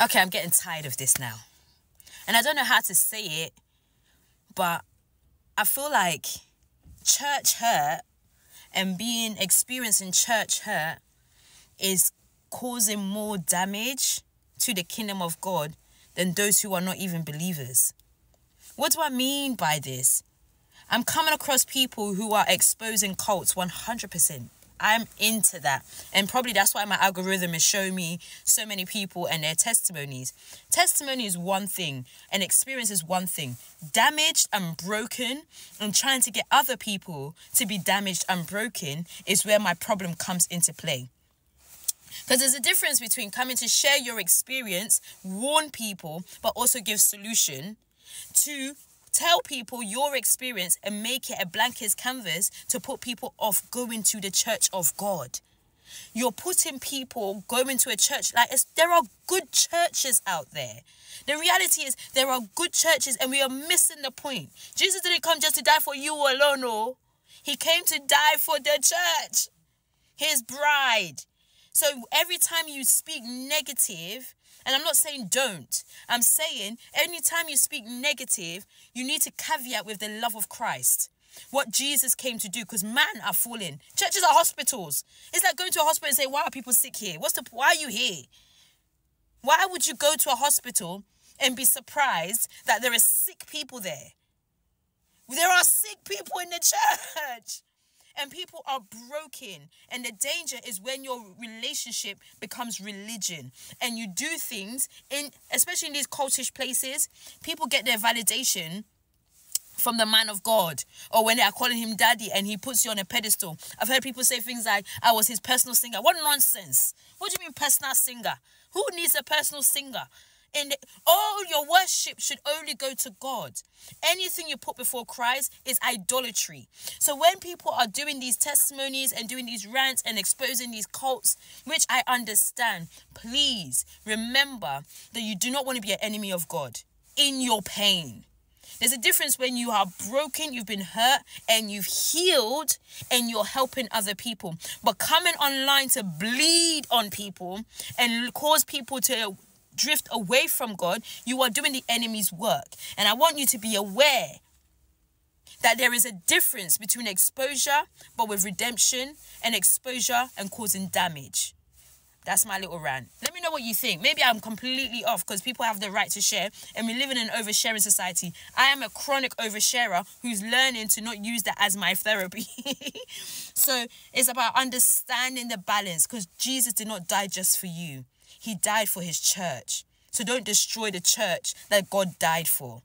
Okay, I'm getting tired of this now. And I don't know how to say it, but I feel like church hurt and experiencing church hurt is causing more damage to the kingdom of God than those who are not even believers. What do I mean by this? I'm coming across people who are exposing cults 100%. I'm into that. And probably that's why my algorithm is showing me so many people and their testimonies. Testimony is one thing and experience is one thing. Damaged and broken and trying to get other people to be damaged and broken is where my problem comes into play. Because there's a difference between coming to share your experience, warn people, but also give solution, to tell people your experience and make it a blanket canvas to put people off going to the church of God. You're putting people going to a church, there are good churches out there. The reality is there are good churches and we are missing the point. Jesus didn't come just to die for you alone, no. He came to die for the church, his bride. So every time you speak negative, and I'm not saying don't, I'm saying anytime you speak negative, you need to caveat with the love of Christ. What Jesus came to do, because man are falling. Churches are hospitals. It's like going to a hospital and say, why are people sick here? Why are you here? Why would you go to a hospital and be surprised that there are sick people there? There are sick people in the church. And people are broken. And the danger is when your relationship becomes religion. And you do things, especially in these cultish places, people get their validation from the man of God. Or when they are calling him daddy and he puts you on a pedestal. I've heard people say things like, I was his personal singer. What nonsense. What do you mean personal singer? Who needs a personal singer? All your worship should only go to God. Anything you put before Christ is idolatry. So when people are doing these testimonies and doing these rants and exposing these cults, which I understand, please remember that you do not want to be an enemy of God in your pain. There's a difference when you are broken, you've been hurt, and you've healed, and you're helping other people. But coming online to bleed on people and cause people to drift away from God, you are doing the enemy's work. And I want you to be aware that there is a difference between exposure but with redemption and exposure and causing damage. That's my little rant. Let me know what you think. Maybe I'm completely off because people have the right to share and we live in an oversharing society. I am a chronic oversharer who's learning to not use that as my therapy. So it's about understanding the balance, because Jesus did not die just for you. He died for his church. So don't destroy the church that God died for.